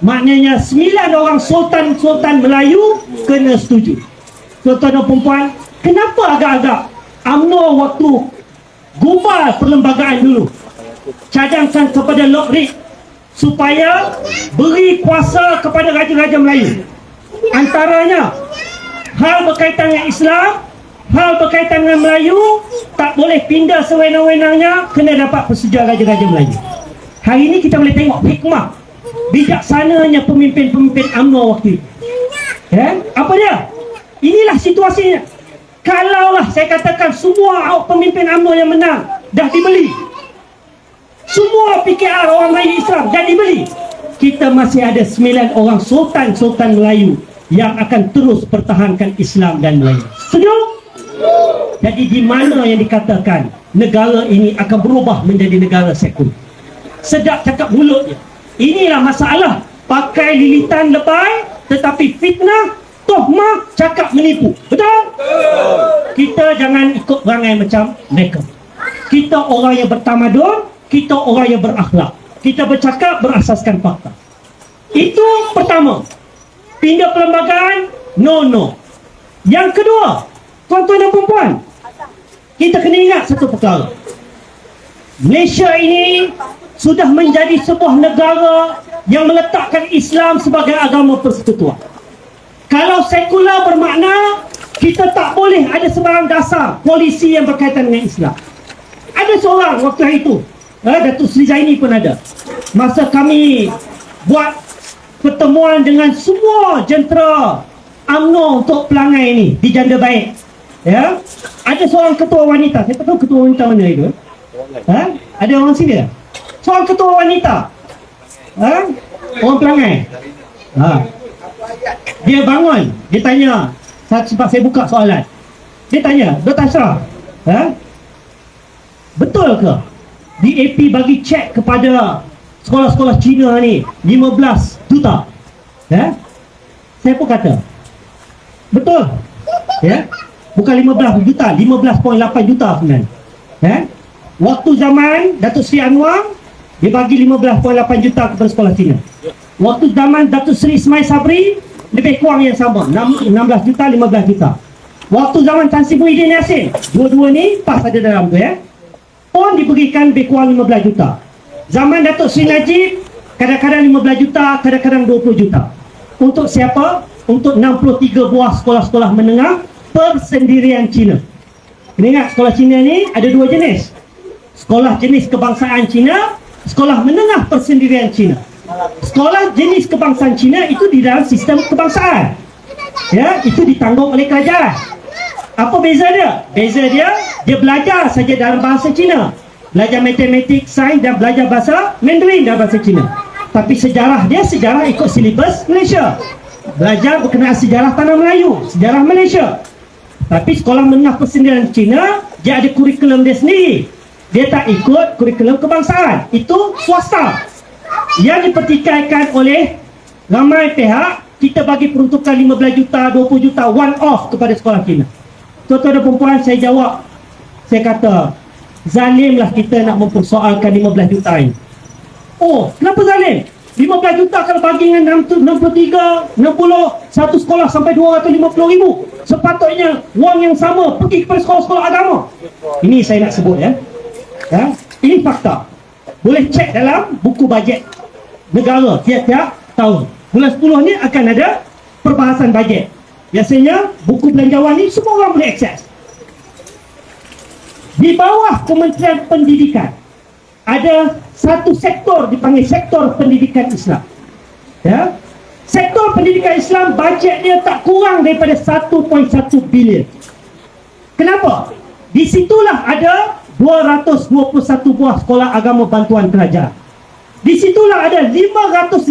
Maknanya 9 orang Sultan-Sultan Melayu kena setuju. Tuan-tuan dan perempuan, kenapa agak-agak UMNO waktu gubal perlembagaan dulu cadangkan kepada Lord Reed supaya beri kuasa kepada Raja-Raja Melayu. Antaranya hal berkaitan dengan Islam, hal berkaitan dengan Melayu tak boleh pindah sewenang-wenangnya, kena dapat persetujuan Raja-Raja Melayu. Hari ini kita boleh tengok hikmah bijaksananya pemimpin-pemimpin UMNO waktu itu. Apa dia? Inilah situasinya. Kalaulah saya katakan semua pemimpin UMNO yang menang dah dibeli, semua PKR orang Melayu Islam dah dibeli, kita masih ada 9 orang Sultan-Sultan Melayu yang akan terus pertahankan Islam dan Melayu. Setuju? Jadi di mana yang dikatakan negara ini akan berubah menjadi negara sekular? Sedap cakap mulutnya. Inilah masalah. Pakai lilitan lebay tetapi fitnah, tohmah, cakap menipu. Betul? Kita jangan ikut perangai macam mereka. Kita orang yang bertamadun, kita orang yang berakhlak. Kita bercakap berasaskan fakta. Itu pertama. Pindah perlembagaan, no. Yang kedua, tuan-tuan dan perempuan, kita kena ingat satu perkara. Malaysia ini sudah menjadi sebuah negara yang meletakkan Islam sebagai agama persekutuan. Kalau sekular bermakna kita tak boleh ada sebarang dasar polisi yang berkaitan dengan Islam. Ada seorang waktu hari itu, Datuk Seri Zaini pun ada. Masa kami buat pertemuan dengan semua jentera UMNO untuk pelangai ni di Janda Baik, ya, ada seorang ketua wanita. Saya tak tahu ketua wanita mana itu. Ada orang sini tak? Seorang ketua wanita, orang pelangai. Dia bangun, dia tanya, sebab saya buka soalan, dia tanya, Dr. Ashraf, betul ke DAP bagi cek kepada sekolah-sekolah Cina ni 15 juta? Saya pun kata betul, ya, bukan 15 juta, 15.8 juta sebenarnya. Waktu zaman Datuk Seri Anwar, dia bagi 15.8 juta kepada sekolah Cina. Waktu zaman Datuk Seri Ismail Sabri, lebih kurang yang sama, 16 juta, 15 juta. Waktu zaman Tan Sri Muhyiddin Yassin, dua-dua ni PAS ada dalam tu, ya, pun diberikan lebih kurang 15 juta. Zaman Datuk Seri Najib, kadang-kadang 15 juta, kadang-kadang 20 juta. Untuk siapa? Untuk 63 buah sekolah-sekolah menengah persendirian Cina. Kena ingat, sekolah Cina ni ada dua jenis. Sekolah jenis kebangsaan Cina, sekolah menengah persendirian Cina. Sekolah jenis kebangsaan Cina itu di dalam sistem kebangsaan. Ya, itu ditanggung oleh kerajaan. Apa beza dia? Beza dia belajar saja dalam bahasa Cina. Belajar matematik, sains dan belajar bahasa Mandarin dalam bahasa Cina. Tapi sejarah dia sejarah ikut silibus Malaysia. Belajar berkenaan sejarah tanah Melayu, sejarah Malaysia. Tapi sekolah menengah persendirian Cina, dia ada kurikulum dia sendiri. Dia tak ikut kurikulum kebangsaan. Itu swasta yang dipertikaikan oleh ramai pihak. Kita bagi peruntukan 15 juta, 20 juta one off kepada sekolah Cina. Tuan-tuan dan perempuan, saya jawab. Saya kata, zalimlah kita nak mempersoalkan 15 juta ini. Oh, kenapa zalim? 15 juta kalau bagi dengan 63, 60, satu sekolah sampai 250 ribu. Sepatutnya wang yang sama pergi kepada sekolah-sekolah agama. Ini saya nak sebut ya. Ini fakta. Boleh cek dalam buku bajet negara tiap-tiap tahun. Bulan 10 ni akan ada perbahasan bajet. Biasanya buku belanjawan ni semua orang boleh akses. Di bawah Kementerian Pendidikan ada satu sektor dipanggil sektor pendidikan Islam. Ya. Sektor pendidikan Islam bajet dia tak kurang daripada 1.1 bilion. Kenapa? Di situlah ada 221 buah sekolah agama bantuan kerajaan. Di situlah ada 588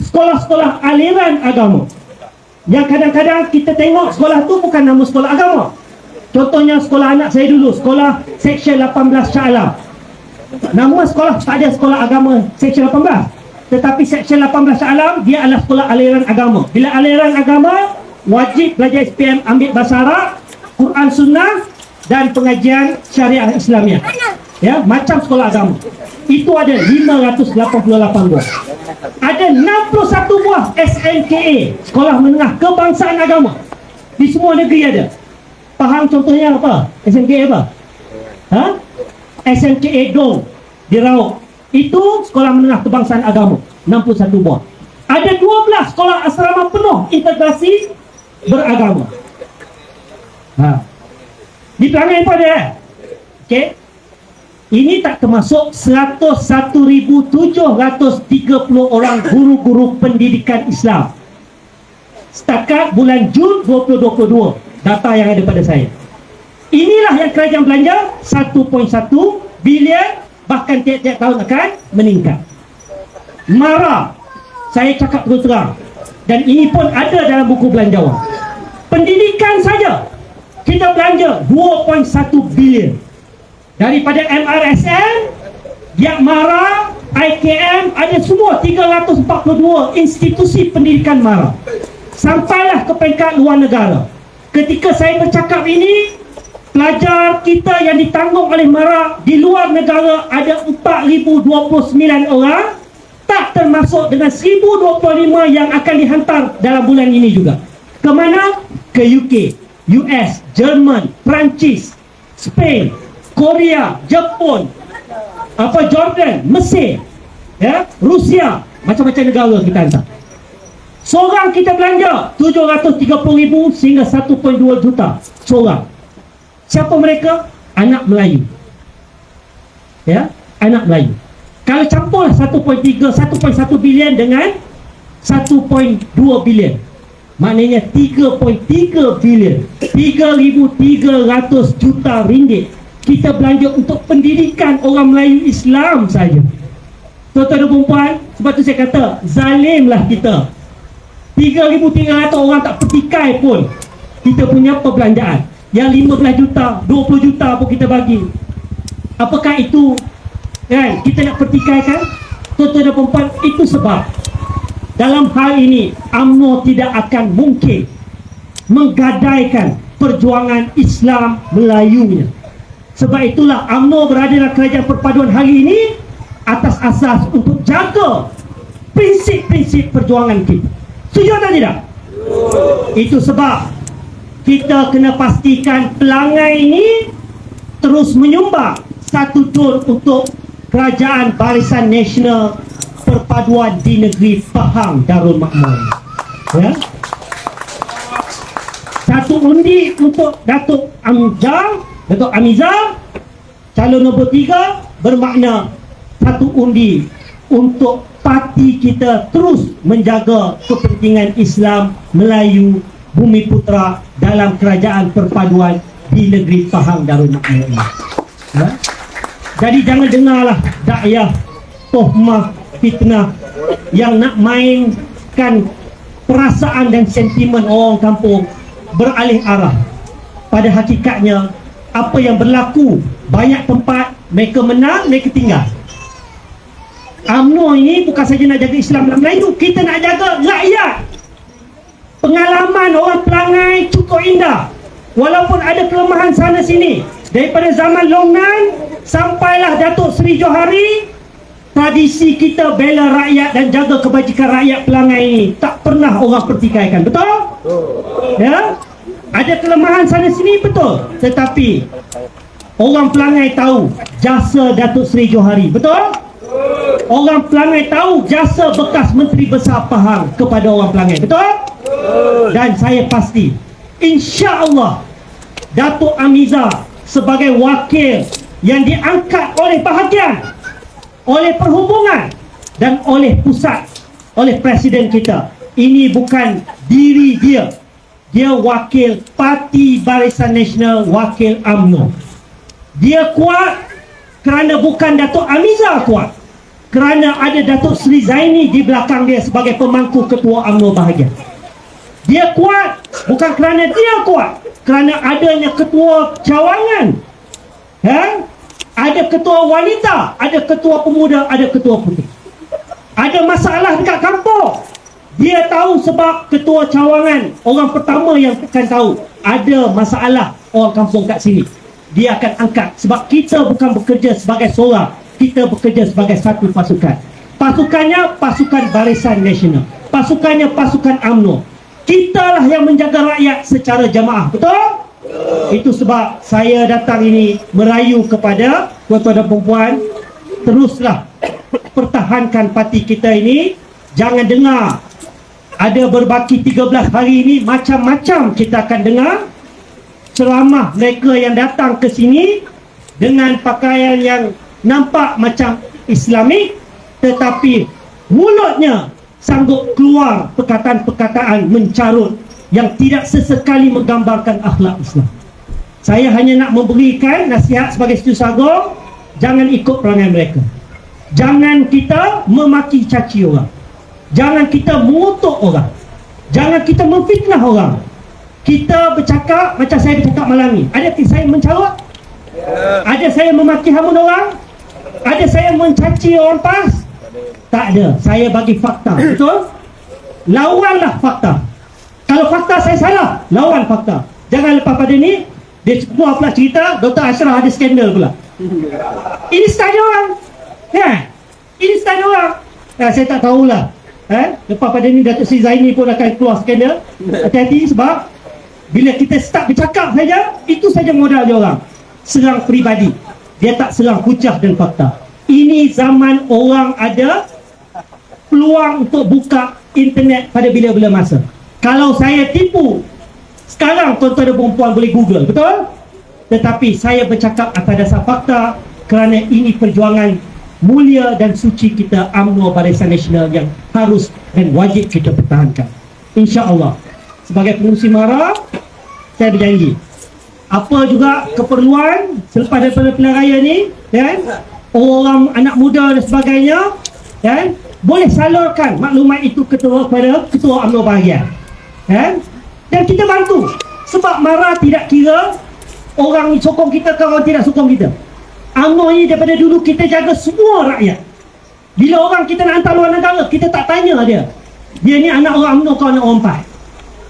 sekolah-sekolah aliran agama. Yang kadang-kadang kita tengok sekolah tu bukan nama sekolah agama. Contohnya sekolah anak saya dulu, sekolah Seksyen 18 Shah Alam. Nama sekolah tak ada sekolah agama Seksyen 18. Tetapi Seksyen 18 Shah Alam, dia adalah sekolah aliran agama. Bila aliran agama, wajib belajar SPM, ambil bahasa Arab, Quran Sunnah dan pengajian syariah Islamiah. Ya, macam sekolah agama. Itu ada 588 buah. Ada 61 buah SNKA, sekolah menengah kebangsaan agama. Di semua negeri ada. Faham contohnya apa? SNKA apa? SNKA Dong di Rauk. Itu sekolah menengah kebangsaan agama, 61 buah. Ada 12 sekolah asrama penuh integrasi beragama. Di Pelangi pun ada. Okey. Ini tak termasuk 101,730 orang guru-guru pendidikan Islam. Setakat bulan Jun 2022, data yang ada pada saya. Inilah yang kerajaan belanja 1.1 bilion, bahkan tiap-tiap tahun akan meningkat. Marah, saya cakap terus terang, dan ini pun ada dalam buku belanjawan. Pendidikan saja kita belanja 2.1 bilion. Daripada MRSN, Yakmara, IKM, ada semua 342 institusi pendidikan MARA. Sampailah ke peringkat luar negara. Ketika saya bercakap ini, pelajar kita yang ditanggung oleh MARA di luar negara ada 4,029 orang, tak termasuk dengan 1,025 yang akan dihantar dalam bulan ini juga. Ke mana? Ke UK, US, Jerman, Perancis, Spain, Korea, Jepun, Jordan, Mesir, ya, Rusia, macam-macam negara kita hantar. Seorang kita belanja 730,000 sehingga 1.2 juta seorang. Siapa mereka? Anak Melayu. Ya, anak Melayu. Kalau campur 1.1 bilion dengan 1.2 bilion, maknanya 3.3 bilion, 3,300 juta ringgit kita belanja untuk pendidikan orang Melayu Islam saja. Tuan-tuan dan puan, sebab tu saya kata zalimlah kita. 3,300 orang tak pertikai pun kita punya perbelanjaan. Yang 15 juta, 20 juta pun kita bagi. Apakah itu kan kita nak pertikaikan? Tuan-tuan dan puan, itu sebab dalam hal ini UMNO tidak akan mungkin menggadaikan perjuangan Islam Melayunya. Sebab itulah UMNO berada dalam kerajaan perpaduan hari ini atas asas untuk jaga prinsip-prinsip perjuangan kita. Setuju atau tidak? Itu sebab kita kena pastikan Pelangai ini terus menyumbang 1 Jun untuk Kerajaan Barisan Nasional perpaduan di negeri Pahang Darul Makmur. Ya. Satu undi untuk Datuk Amizah, calon nombor 3, bermakna satu undi untuk parti kita terus menjaga kepentingan Islam Melayu Bumi Putra dalam kerajaan perpaduan di negeri Pahang Darul Makmur ini. Ya? Jadi jangan dengarlah dakwah tohmah fitnah yang nak mainkan perasaan dan sentimen orang kampung beralih arah. Pada hakikatnya apa yang berlaku, banyak tempat mereka menang, mereka tinggal. UMNO ini bukan saja nak jaga Islam dalam Melayu, kita nak jaga rakyat. Pengalaman orang Pelangai cukup indah, walaupun ada kelemahan sana sini. Daripada zaman Long Nan sampailah Datuk Seri Johari, tradisi kita bela rakyat dan jaga kebajikan rakyat Pelangai ini tak pernah orang pertikaikan. Betul? Ya? Ada kelemahan sana sini, betul. Tetapi orang Pelangai tahu jasa Datuk Seri Johari. Betul? Orang Pelangai tahu jasa bekas Menteri Besar Pahang kepada orang Pelangai. Betul? Dan saya pasti, insya-Allah Datuk Amizah sebagai wakil yang diangkat oleh bahagian, oleh perhubungan dan oleh pusat, oleh presiden kita. Ini bukan diri dia, dia wakil Parti Barisan Nasional, wakil UMNO. Dia kuat kerana bukan Datuk Amizah kuat, kerana ada Datuk Seri Zaini di belakang dia sebagai pemangku ketua UMNO bahagian. Dia kuat bukan kerana dia kuat, kerana adanya ketua cawangan, ya? Ada ketua wanita, ada ketua pemuda, ada ketua putih. Ada masalah dekat kampung, dia tahu sebab ketua cawangan orang pertama yang akan tahu ada masalah orang kampung kat sini. Dia akan angkat, sebab kita bukan bekerja sebagai seorang, kita bekerja sebagai satu pasukan. Pasukannya pasukan Barisan Nasional, pasukannya pasukan UMNO. Kitalah yang menjaga rakyat secara jamaah. Betul? Itu sebab saya datang ini merayu kepada tuan-tuan dan perempuan, teruslah pertahankan parti kita ini. Jangan dengar ada berbaki 13 hari ini, macam-macam kita akan dengar ceramah mereka yang datang ke sini dengan pakaian yang nampak macam Islamik, tetapi mulutnya sanggup keluar perkataan-perkataan mencarut yang tidak sesekali menggambarkan akhlak Islam. Saya hanya nak memberikan nasihat sebagai Setiausaha Agong, jangan ikut perangai mereka. Jangan kita memaki caci orang, jangan kita mengutuk orang, jangan kita memfitnah orang. Kita bercakap macam saya bercakap malam ni. Ada saya mencarut? Ada saya memaki hamun orang? Ada saya mencaci orang pas? Tak ada. Saya bagi fakta. Betul? Lawanlah fakta. Kalau fakta saya salah, lawan fakta. Jangan lepas pada ni dia semua pula cerita Dr. Ashraf ada skandal pula. Ini style orang. Ya. Ini style orang. Saya tak tahulah. Lepas pada ni Datuk Seri Zaini pun akan keluar skandal. Hati-hati sebab bila kita start bercakap saja, itu saja modal dia orang. Serang peribadi. Dia tak serang hujah dan fakta. Ini zaman orang ada peluang untuk buka internet pada bila-bila masa. Kalau saya tipu, sekarang tuan-tuan dan perempuan boleh Google, betul? Tetapi saya bercakap atas dasar fakta kerana ini perjuangan mulia dan suci kita UMNO Barisan Nasional yang harus dan wajib kita pertahankan. InsyaAllah. Sebagai pengurusi MARA, saya berjanji apa juga keperluan selepas daripada pilihan raya ni, kan, orang anak muda dan sebagainya, kan, boleh salurkan maklumat itu kepada ketua UMNO bahagian, kan, dan kita bantu. Sebab MARA tidak kira orang sokong kita ke orang tidak sokong kita. UMNO ini daripada dulu kita jaga semua rakyat. Bila orang kita nak hantar luar negara, kita tak tanya dia ni anak orang UMNO ke anak orang PAS.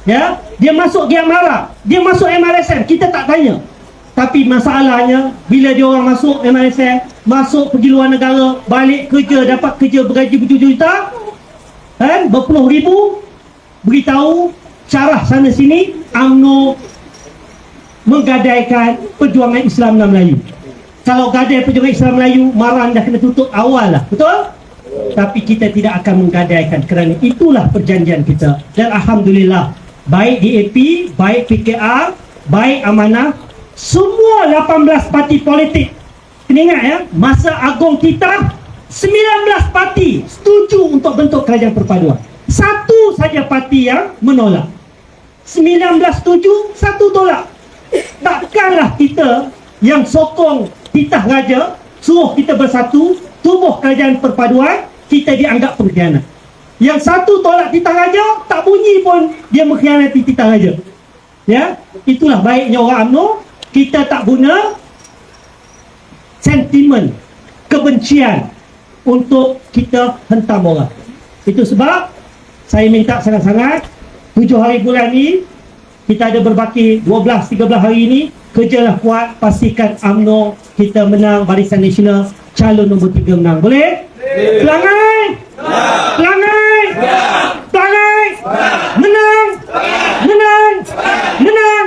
Ya, dia masuk Giang Mara, dia masuk MRSM, kita tak tanya. Tapi masalahnya bila dia orang masuk MRSM, masuk pergi luar negara, balik kerja, dapat kerja bergaji berjuta juta, kan, berpuluh ribu, beritahu syarah sana sini UMNO menggadaikan perjuangan Islam dan Melayu. Kalau gadai perjuangan Islam Melayu, MARA dah kena tutup awal lah. Betul? tapi kita tidak akan menggadaikan kerana itulah perjanjian kita. Dan Alhamdulillah, baik DAP, baik PKR, baik Amanah, semua 18 parti politik, kena ingat ya, masa agung kita 19 parti setuju untuk bentuk kerajaan perpaduan. Satu saja parti yang menolak. 19 setuju, satu tolak. Takkanlah kita yang sokong titah raja suruh kita bersatu, tubuh kerajaan perpaduan, kita dianggap pengkhianat. Yang satu tolak titah raja, tak bunyi pun dia mengkhianati titah raja. Ya, itulah baiknya orang UMNO. Kita tak guna sentimen kebencian untuk kita hentam orang. Itu sebab saya minta sangat-sangat 7 hari bulan ni kita ada berbaki 12-13 hari ini, kerjalah kuat, pastikan UMNO kita menang, Barisan Nasional calon nombor 3 menang. Boleh? Pelangai! Pelangai! Pelangai! Menang! Menang! Menang!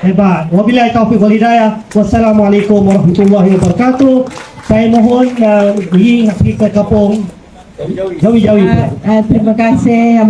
Hebat. Wabillahi taufiq wal hidayah. Wassalamualaikum warahmatullahi wabarakatuh. Saya mohon pergi ke kampung Jawi-Jawi. Terima kasih.